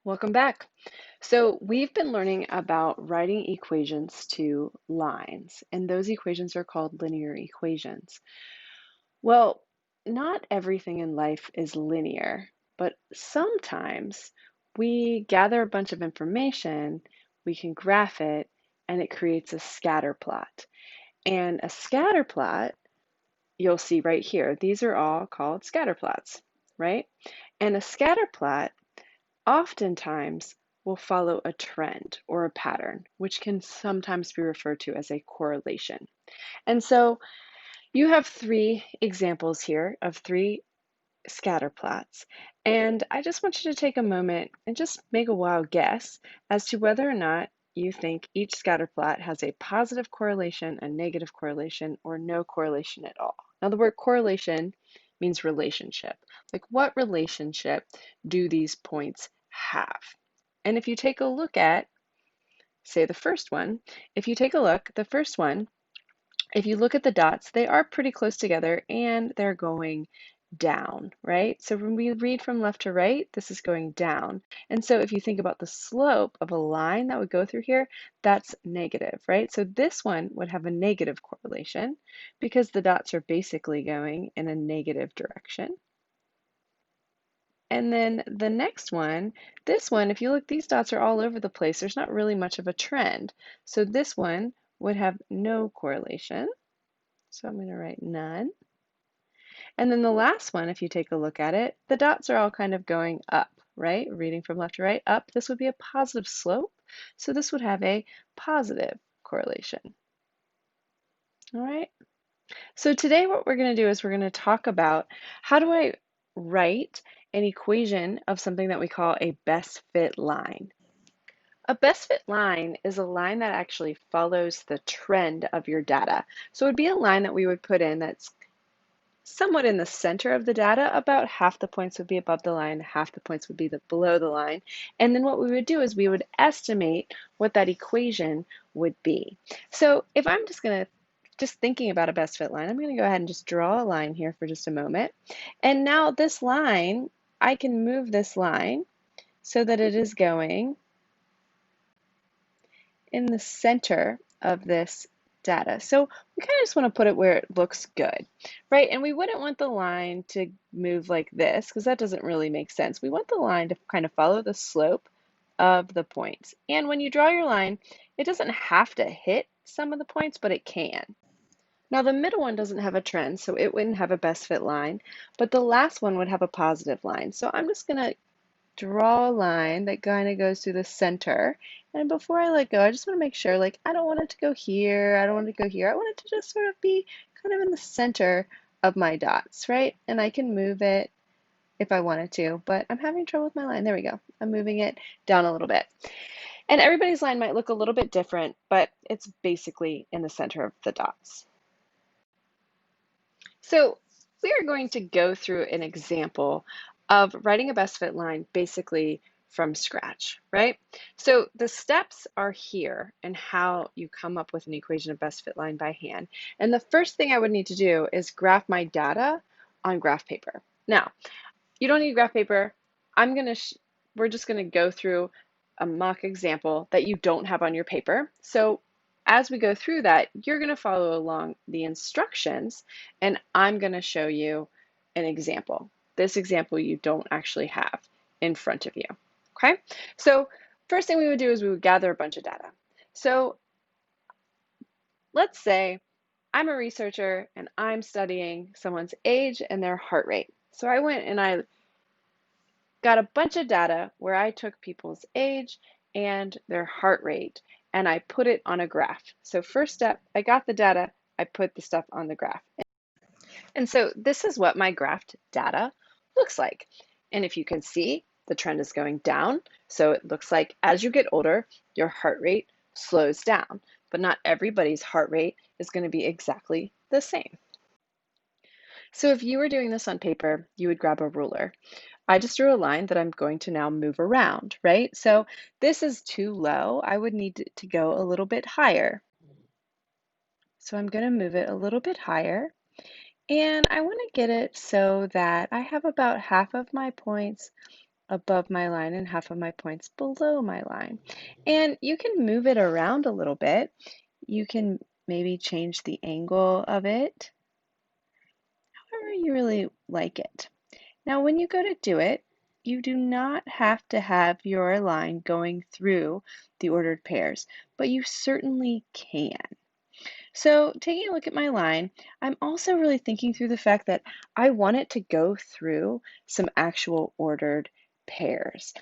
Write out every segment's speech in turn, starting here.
Welcome back. So we've been learning about writing equations to lines, and those equations are called linear equations. Well, not everything in life is linear, but sometimes we gather a bunch of information, we can graph it, and it creates a scatter plot. And a scatter plot, you'll see right here, these are all called scatter plots, right? And a scatter plot oftentimes will follow a trend or a pattern, which can sometimes be referred to as a correlation. And so you have three examples here of three scatter plots. And I just want you to take a moment and just make a wild guess as to whether or not you think each scatter plot has a positive correlation, a negative correlation, or no correlation at all. Now, the word correlation means relationship. Like, what relationship do these points have? And if you take a look at, say, the first one, if you take a look, the first one, if you look at the dots, they are pretty close together and they're going down, right? So when we read from left to right, this is going down. And so if you think about the slope of a line that would go through here, that's negative, right? So this one would have a negative correlation because the dots are basically going in a negative direction. And then the next one, this one, if you look, these dots are all over the place. There's not really much of a trend. So this one would have no correlation. So I'm going to write none. And then the last one, if you take a look at it, the dots are all kind of going up, right? Reading from left to right, up. This would be a positive slope. So this would have a positive correlation. All right. So today what we're going to do is we're going to talk about how do I write an equation of something that we call a best fit line. A best fit line is a line that actually follows the trend of your data. So it would be a line that we would put in that's somewhat in the center of the data. About half the points would be above the line, half the points would be below the line. And then what we would do is we would estimate what that equation would be. So if I'm just thinking about a best fit line, I'm going to go ahead and just draw a line here for just a moment. And now this line, I can move this line so that it is going in the center of this data. So we kind of just want to put it where it looks good, right? And we wouldn't want the line to move like this because that doesn't really make sense. We want the line to kind of follow the slope of the points. And when you draw your line, it doesn't have to hit some of the points, but it can. Now the middle one doesn't have a trend, so it wouldn't have a best fit line, but the last one would have a positive line. So I'm just going to draw a line that kind of goes through the center. And before I let go, I just want to make sure, like, I don't want it to go here. I don't want it to go here. I want it to just sort of be kind of in the center of my dots, right? And I can move it if I wanted to, but I'm having trouble with my line. There we go. I'm moving it down a little bit. And everybody's line might look a little bit different, but it's basically in the center of the dots. So we are going to go through an example of writing a best fit line basically from scratch, right? So the steps are here and how you come up with an equation of best fit line by hand. And the first thing I would need to do is graph my data on graph paper. Now, you don't need graph paper. We're just gonna go through a mock example that you don't have on your paper. So as we go through that, you're gonna follow along the instructions and I'm gonna show you an example. This example you don't actually have in front of you, okay? So first thing we would do is we would gather a bunch of data. So let's say I'm a researcher and I'm studying someone's age and their heart rate. So I went and I got a bunch of data where I took people's age and their heart rate and I put it on a graph. So first step, I got the data, I put the stuff on the graph. And so this is what my graphed data looks like. And if you can see, the trend is going down. So it looks like as you get older, your heart rate slows down, but not everybody's heart rate is going to be exactly the same. So if you were doing this on paper, you would grab a ruler. I just drew a line that I'm going to now move around, right? So this is too low. I would need to go a little bit higher. So I'm going to move it a little bit higher. And I want to get it so that I have about half of my points above my line and half of my points below my line. And you can move it around a little bit. You can maybe change the angle of it, however you really like it. Now, when you go to do it, you do not have to have your line going through the ordered pairs, but you certainly can. So taking a look at my line, I'm also really thinking through the fact that I want it to go through some actual ordered pairs.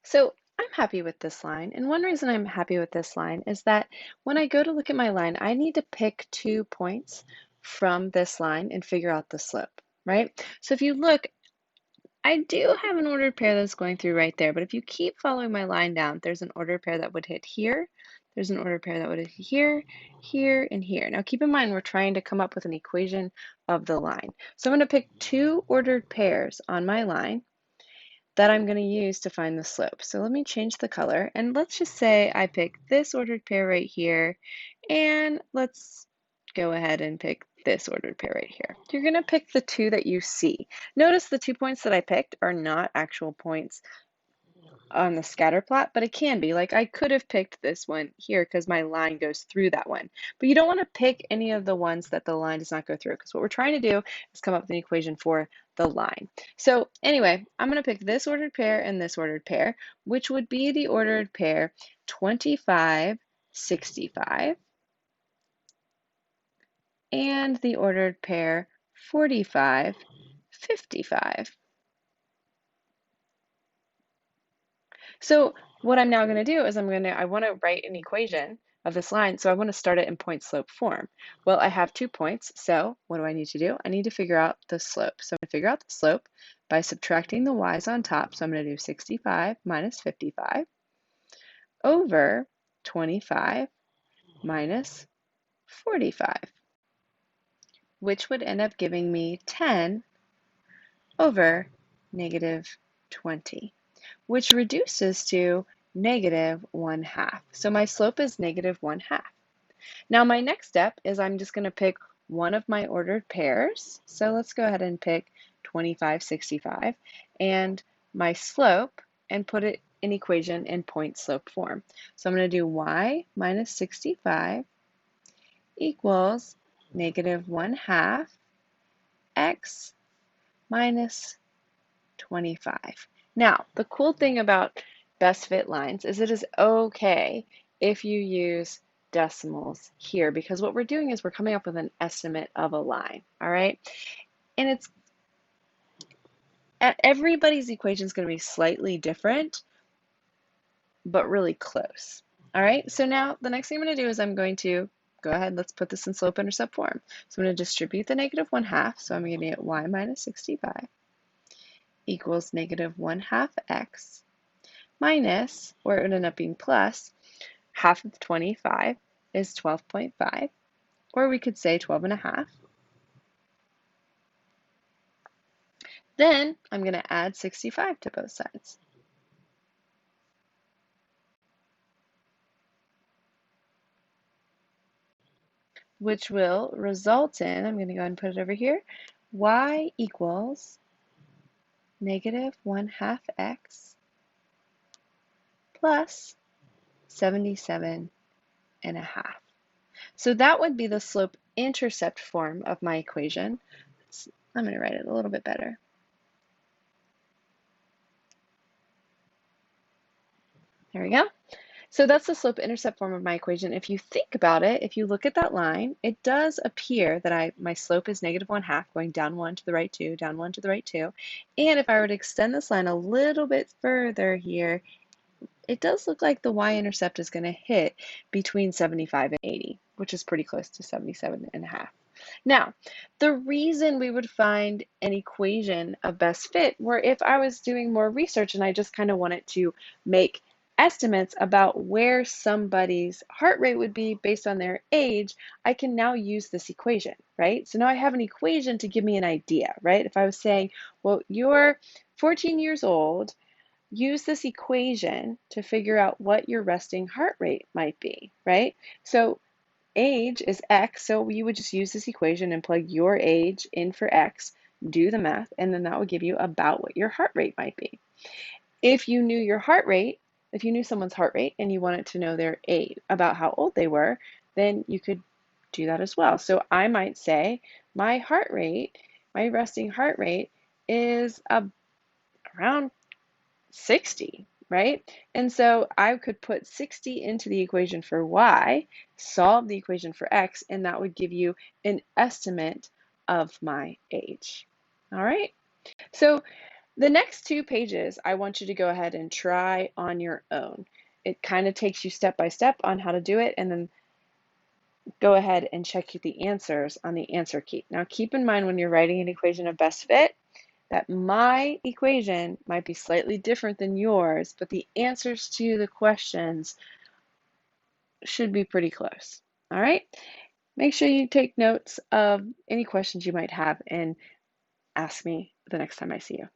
So I'm happy with this line, and one reason I'm happy with this line is that when I go to look at my line, I need to pick 2 points from this line and figure out the slope, right? So if you look, I do have an ordered pair that's going through right there, but if you keep following my line down, there's an ordered pair that would hit here, there's an ordered pair that would hit here, here, and here. Now keep in mind, we're trying to come up with an equation of the line. So I'm going to pick 2 ordered pairs on my line that I'm going to use to find the slope. So let me change the color, and let's just say I pick this ordered pair right here, and let's go ahead and pick this ordered pair right here. You're going to pick the 2 that you see. Notice the 2 points that I picked are not actual points on the scatter plot, but it can be. Like I could have picked this one here because my line goes through that one. But you don't want to pick any of the ones that the line does not go through, because what we're trying to do is come up with an equation for the line. So anyway, I'm going to pick this ordered pair and this ordered pair, which would be the ordered pair 25, 65, and the ordered pair 45, 55. So what I'm now going to do is I want to write an equation of this line. So I want to start it in point slope form. Well, I have 2 points. So what do I need to do? I need to figure out the slope. So I'm going to figure out the slope by subtracting the y's on top. So I'm going to do 65 minus 55 over 25 minus 45, which would end up giving me 10 over negative 20. Which reduces to negative 1/2. So my slope is negative 1/2. Now my next step is I'm just going to pick one of my ordered pairs. So let's go ahead and pick 25, 65 and my slope and put it in equation in point slope form. So I'm going to do y minus 65 equals negative 1/2 x minus 25. Now, the cool thing about best fit lines is it is okay if you use decimals here, because what we're doing is we're coming up with an estimate of a line, all right? And it's everybody's equation is going to be slightly different, but really close. All right, so now the next thing I'm going to do is I'm going to go ahead, let's put this in slope intercept form. So I'm going to distribute the negative 1/2, so I'm going to get y minus 65 equals negative 1/2 x minus, or it would end up being plus, half of 25 is 12.5, or we could say 12.5. Then I'm going to add 65 to both sides, which will result in, I'm going to go ahead and put it over here, y equals negative 1/2 x plus 77.5. So that would be the slope intercept form of my equation. I'm going to write it a little bit better. There we go. So that's the slope intercept form of my equation. If you think about it, if you look at that line, it does appear that my slope is negative 1/2, going down 1 to the right 2, down 1 to the right 2. And if I were to extend this line a little bit further here, it does look like the y-intercept is going to hit between 75 and 80, which is pretty close to 77.5. Now, the reason we would find an equation of best fit were if I was doing more research and I just kind of wanted to make estimates about where somebody's heart rate would be based on their age, I can now use this equation, right? So now I have an equation to give me an idea, right? If I was saying, well, you're 14 years old, use this equation to figure out what your resting heart rate might be, right? So age is x, so you would just use this equation and plug your age in for x. do the math, and then that would give you about what your heart rate might be. If you knew your heart rate, if you knew someone's heart rate and you wanted to know their age, about how old they were, then you could do that as well. So I might say my heart rate, my resting heart rate is around 60, right? And so I could put 60 into the equation for y, solve the equation for x, and that would give you an estimate of my age. All right? So the next 2 pages, I want you to go ahead and try on your own. It kind of takes you step by step on how to do it, and then go ahead and check the answers on the answer key. Now keep in mind when you're writing an equation of best fit that my equation might be slightly different than yours, but the answers to the questions should be pretty close. All right? Make sure you take notes of any questions you might have and ask me the next time I see you.